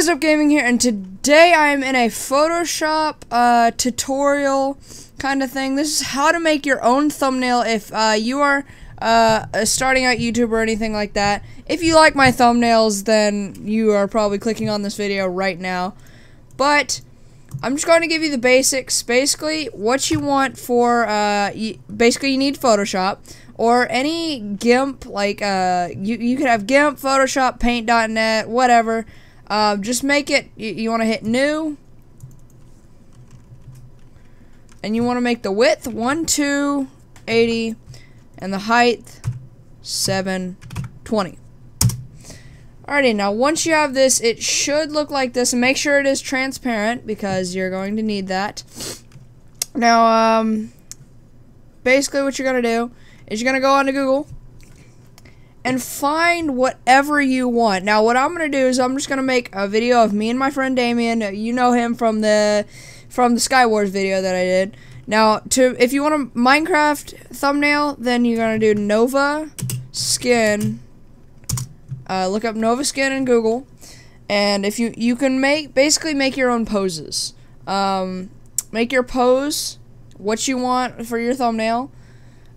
BlazedUp Gaming here, and today I am in a Photoshop tutorial kind of thing. This is how to make your own thumbnail if you are starting out YouTube or anything like that. If you like my thumbnails, then you are probably clicking on this video right now. But I'm just going to give you the basics. Basically, what you want for basically you need Photoshop or any GIMP, like you could have GIMP, Photoshop, Paint.net, whatever. Just make it, you want to hit new, and you want to make the width 1280 and the height 720. Alrighty, now once you have this, it should look like this, and make sure it is transparent because you're going to need that. Now, basically what you're going to do is you're going to go onto Google and find whatever you want. Now, what I'm going to do is I'm just going to make a video of me and my friend Damien. You know him from the Skywars video that I did. Now, if you want a Minecraft thumbnail, then you're going to do Nova Skin. Look up Nova Skin in Google, and if you can basically make your own poses. Make your pose what you want for your thumbnail.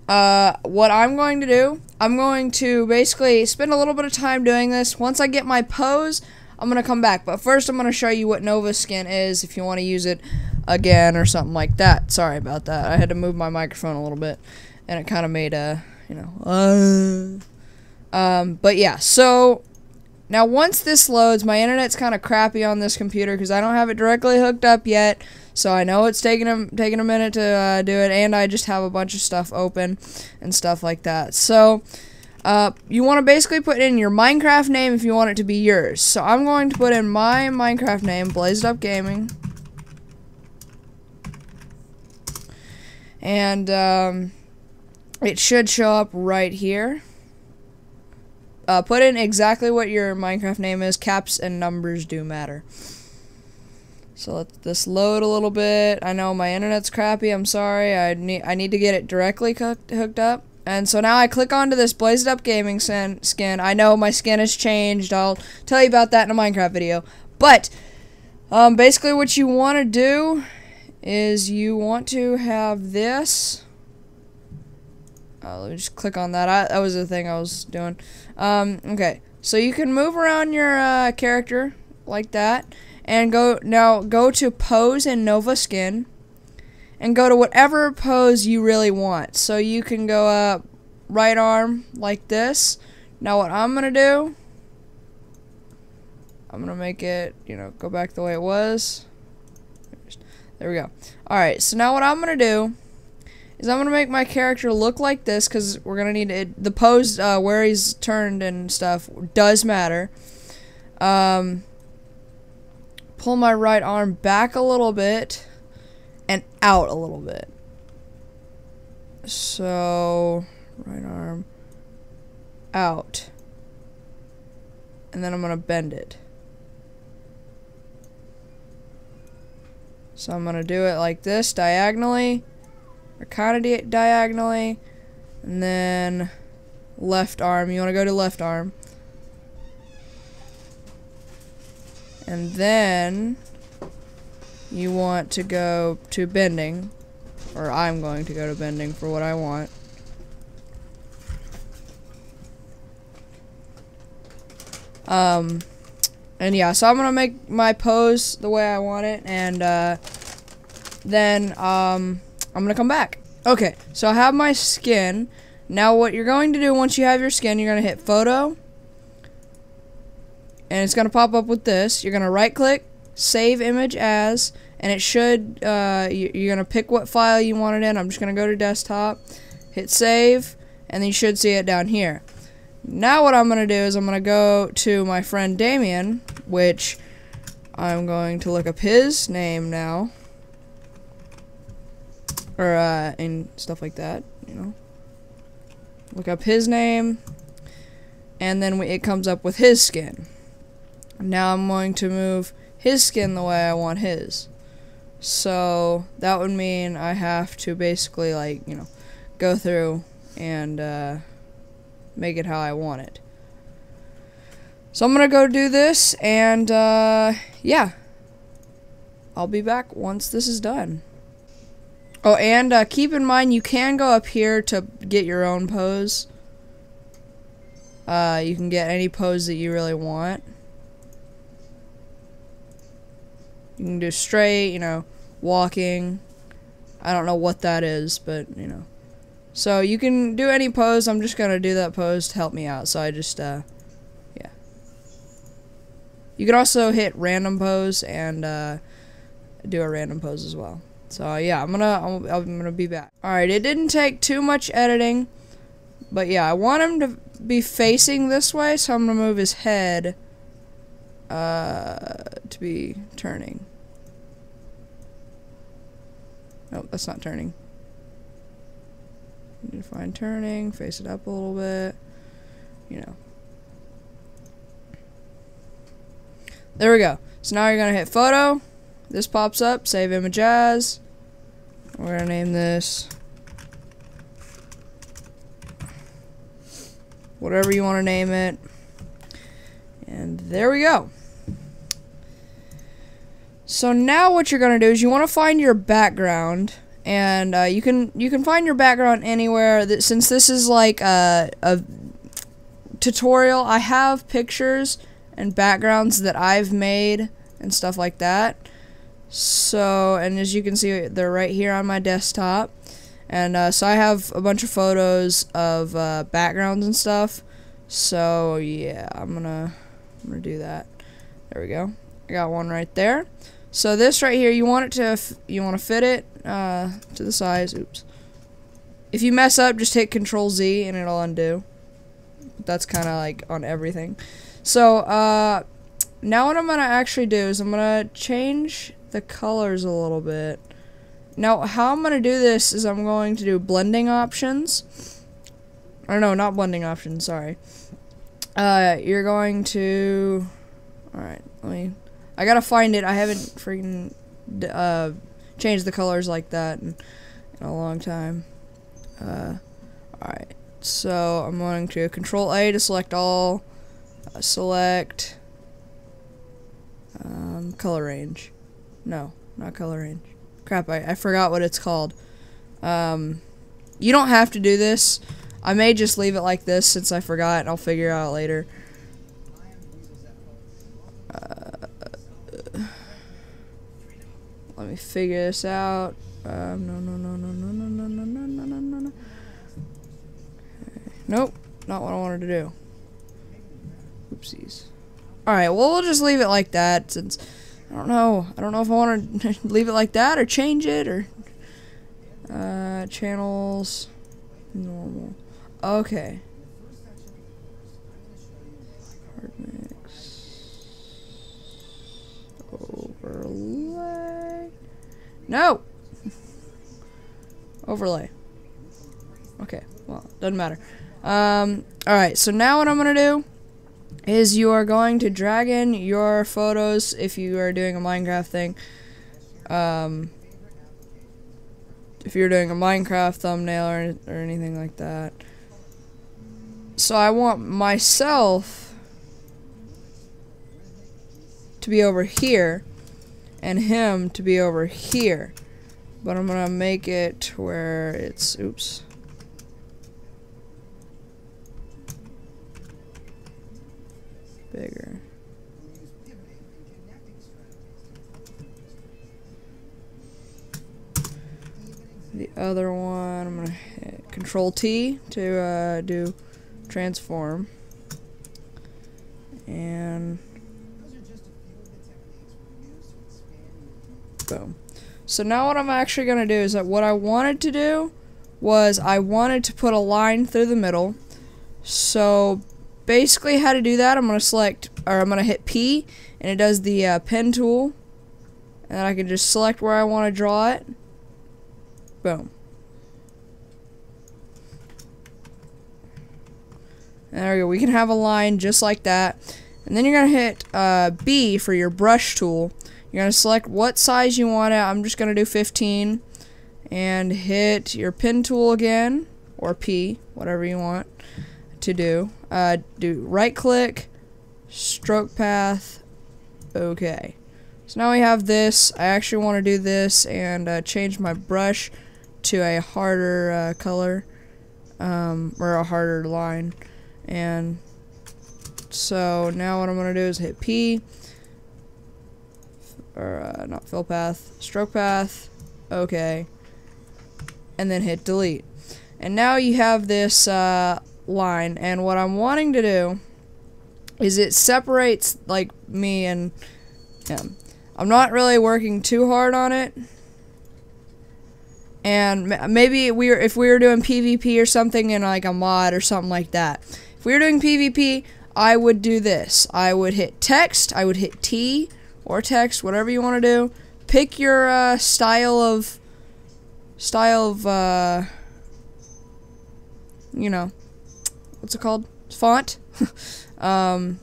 What I'm going to do, I'm going to basically spend a little bit of time doing this. Once I get my pose, I'm going to come back. But first, I'm going to show you what Nova Skin is if you want to use it again or something like that. Sorry about that. I had to move my microphone a little bit, and it kind of made a, but yeah, so now once this loads, my internet's kind of crappy on this computer because I don't have it directly hooked up yet. So I know it's taking a minute to do it, and I just have a bunch of stuff open and stuff like that. So you want to basically put in your Minecraft name if you want it to be yours. So I'm going to put in my Minecraft name, BlazedUp Gaming, and it should show up right here. Put in exactly what your Minecraft name is. Caps and numbers do matter. So let this load a little bit. I know my internet's crappy. I'm sorry. I need to get it directly hooked up. And so now I click onto this BlazedUp Gaming skin. I know my skin has changed. I'll tell you about that in a Minecraft video. But basically what you want to do is you want to have this. Let me just click on that. That was the thing I was doing. Okay, so you can move around your character like that, and go to pose in Nova Skin, and go to whatever pose you really want. So you can go up right arm like this. Now what I'm gonna do, I'm gonna make it, go back the way it was. There we go. Alright, so now what I'm gonna do is I'm gonna make my character look like this, because we're gonna need it. The pose where he's turned and stuff does matter. Pull my right arm back a little bit and out a little bit. So right arm out, and then I'm gonna bend it. So I'm gonna do it like this, diagonally. Or kind of diagonally, and then left arm. You want to go to left arm, and then you want to go to bending, or I'm going to go to bending for what I want. And yeah, so I'm gonna make my pose the way I want it, and then I'm gonna come back. Okay, so I have my skin. Now what you're going to do once you have your skin, you're gonna hit photo, and it's gonna pop up with this. You're gonna right click, save image as, and it should, you're gonna pick what file you want it in. I'm just gonna go to desktop, hit save, and then you should see it down here. Now what I'm gonna do is I'm gonna go to my friend Damien, which I'm going to look up his name now. Or, and stuff like that, Look up his name, and then it comes up with his skin. Now I'm going to move his skin the way I want his. So, that would mean I have to basically, go through and, make it how I want it. So I'm gonna go do this, and yeah, I'll be back once this is done. Oh, and keep in mind you can go up here to get your own pose. You can get any pose that you really want. You can do straight, you know, walking. I don't know what that is, but, you know. So you can do any pose. I'm just gonna do that pose to help me out. So I just, yeah. You can also hit random pose and do a random pose as well. So yeah, I'm gonna be back. All right, it didn't take too much editing, but yeah, I want him to be facing this way, so I'm gonna move his head to be turning. Nope, that's not turning. Need to find turning, face it up a little bit, you know. There we go. So now you're gonna hit photo. This pops up, save image as. We're gonna name this whatever you want to name it. And there we go. So now what you're gonna do is you want to find your background, and you can find your background anywhere. Since this is like a tutorial, I have pictures and backgrounds that I've made and stuff like that. So, and as you can see, they're right here on my desktop. And so I have a bunch of photos of backgrounds and stuff. So yeah, I'm gonna do that. There we go. I got one right there. So this right here, you want to fit it to the size. Oops. If you mess up, just hit Control Z and it'll undo. That's kind of like on everything. So now what I'm gonna actually do is I'm gonna change the colors a little bit. Now how I'm gonna do this is I'm going to do blending options. Or no, not blending options, sorry. You're going to, alright, I gotta find it. I haven't freaking changed the colors like that in a long time. Alright, so I'm going to Control A to select all, select color range. No, not color range. Crap, I forgot what it's called. You don't have to do this. I may just leave it like this since I forgot, and I'll figure it out later. Let me figure this out. No. Nope, not what I wanted to do. Oopsies. Alright, well, we'll just leave it like that since I don't know if I want to leave it like that or change it or channels normal. Okay. Hard mix. Overlay. No. Overlay. Okay. Well, doesn't matter. Alright, so now what I'm gonna do is you are going to drag in your photos if you are doing a Minecraft thing. If you're doing a Minecraft thumbnail or anything like that. So I want myself to be over here and him to be over here. But I'm gonna make it where it's, oops. Bigger. The other one, I'm gonna hit Control T to do transform. And boom. So now what I'm actually gonna do is that what I wanted to do was I wanted to put a line through the middle. So basically how to do that, I'm gonna hit P and it does the pen tool, and then I can just select where I want to draw it. Boom. There we go. We can have a line just like that. And then you're going to hit B for your brush tool. You're going to select what size you want it. I'm just going to do 15. And hit your pen tool again. Or P, whatever you want to do. Do right click, stroke path, okay. So now we have this. I actually want to do this and change my brush to a harder color, or a harder line. And so now what I'm going to do is hit P, or not fill path, stroke path, okay, and then hit delete. And now you have this line, and what I'm wanting to do is it separates like me and him. I'm not really working too hard on it, and maybe if we were doing PvP or something in like a mod or something like that. If we were doing PvP, I would do this. I would hit text, I would hit T or text, whatever you want to do. Pick your style of you know, what's it called? Font. So I'm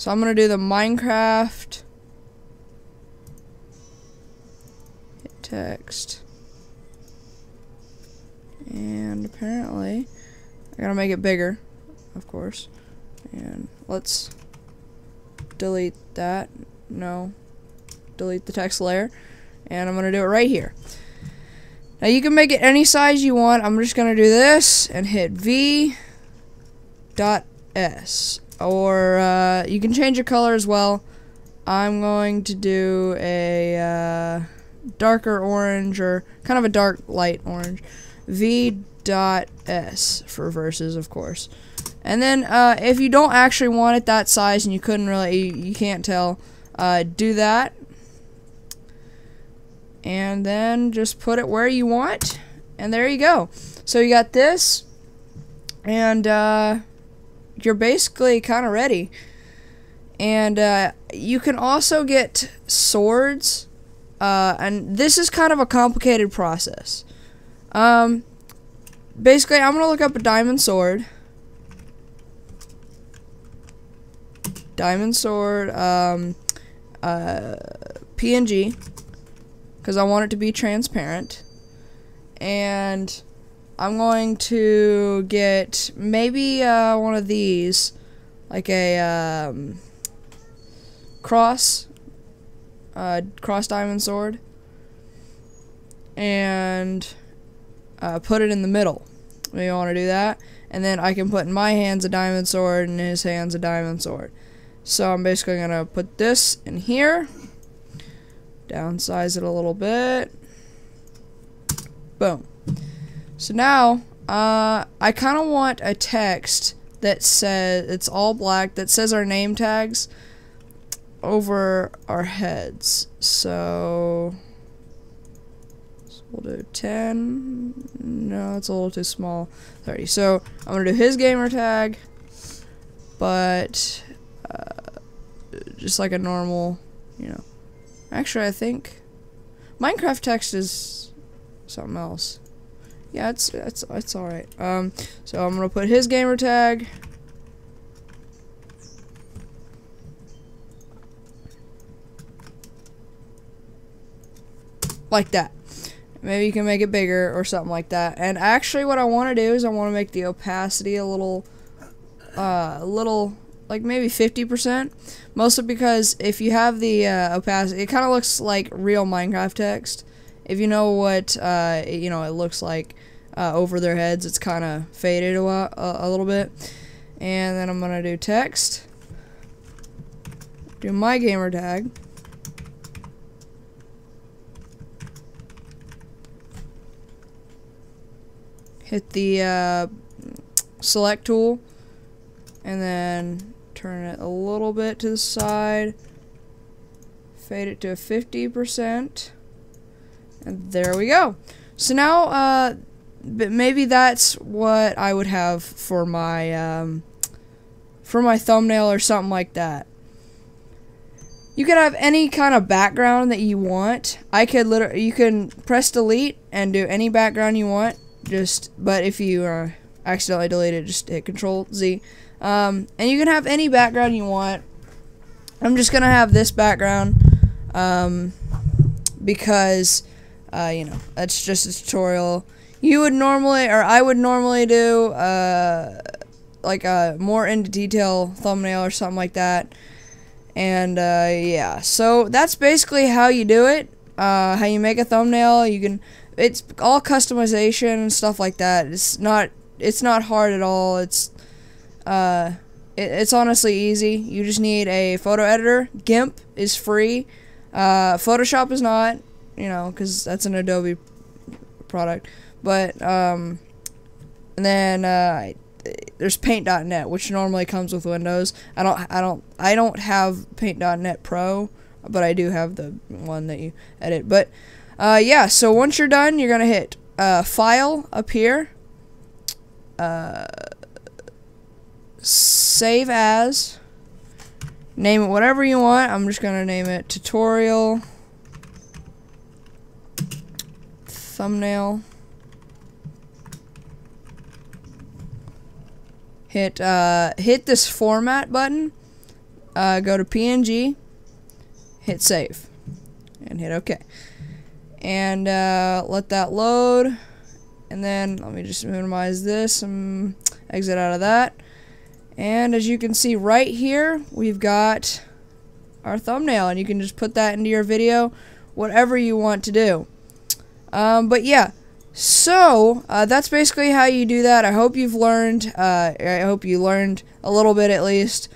gonna do the Minecraft. Hit text. And apparently I gotta make it bigger, of course. And let's delete that. No. Delete the text layer. And I'm gonna do it right here. Now you can make it any size you want. I'm just gonna do this and hit V.S. Or you can change your color as well. I'm going to do a darker orange, or kind of a dark light orange. V.S for verses, of course. And then if you don't actually want it that size and you couldn't really, you can't tell, do that. And then just put it where you want, and there you go. So you got this, and you're basically kind of ready. And you can also get swords, and this is kind of a complicated process. Basically, I'm gonna look up a diamond sword. Diamond sword, PNG. Because I want it to be transparent. And I'm going to get maybe one of these, like a cross diamond sword, and put it in the middle. We want to do that, and then I can put in my hands a diamond sword and his hands a diamond sword. So I'm basically gonna put this in here. Downsize it a little bit. Boom. So now, I kind of want a text that says, it's all black, that says our name tags over our heads. So we'll do 10. No, it's a little too small. 30. So I'm going to do his gamer tag, but just like a normal, you know. Actually, I think Minecraft text is something else. Yeah, it's alright. So I'm gonna put his gamer tag. Like that. Maybe you can make it bigger or something like that. And actually what I want to do is I want to make the opacity a little, like maybe 50%. Mostly because if you have the opacity, it kind of looks like real Minecraft text. If you know what you know, it looks like over their heads, it's kind of faded a little bit. And then I'm gonna do text, do my gamer tag, hit the select tool, and then turn it a little bit to the side, fade it to 50%, and there we go. So now, maybe that's what I would have for my thumbnail or something like that. You can have any kind of background that you want. You can press delete and do any background you want. But if you accidentally delete it, just hit Control Z. And you can have any background you want. I'm just gonna have this background because you know, that's just a tutorial. You would normally, or I would normally do like a more into detail thumbnail or something like that. And yeah, so that's basically how you do it. How you make a thumbnail. It's all customization and stuff like that. It's not hard at all. It's honestly easy. You just need a photo editor. GIMP is free. Photoshop is not, because that's an Adobe product. But and then there's Paint.net, which normally comes with Windows. I don't have Paint.net Pro, but I do have the one that you edit. But yeah, so once you're done, you're gonna hit File up here, Save As, name it whatever you want. I'm just gonna name it Tutorial Thumbnail. Hit this format button, go to PNG, hit save, and hit OK. And let that load, and then let me just minimize this and exit out of that. And as you can see right here, we've got our thumbnail, and you can just put that into your video, whatever you want to do. But yeah, so that's basically how you do that. I hope you've learned. I hope you learned a little bit at least.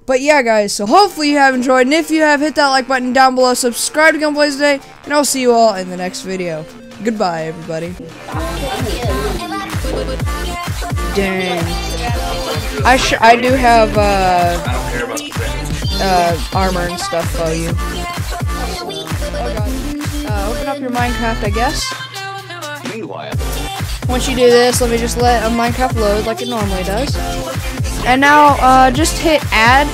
But yeah, guys, so hopefully you have enjoyed, and if you have, hit that like button down below, subscribe to Gunplays Today, and I'll see you all in the next video. Goodbye, everybody. Dang. I do have armor and stuff for you. Open up your Minecraft, I guess. Once you do this, let me just let a Minecraft load like it normally does. And now, just hit add,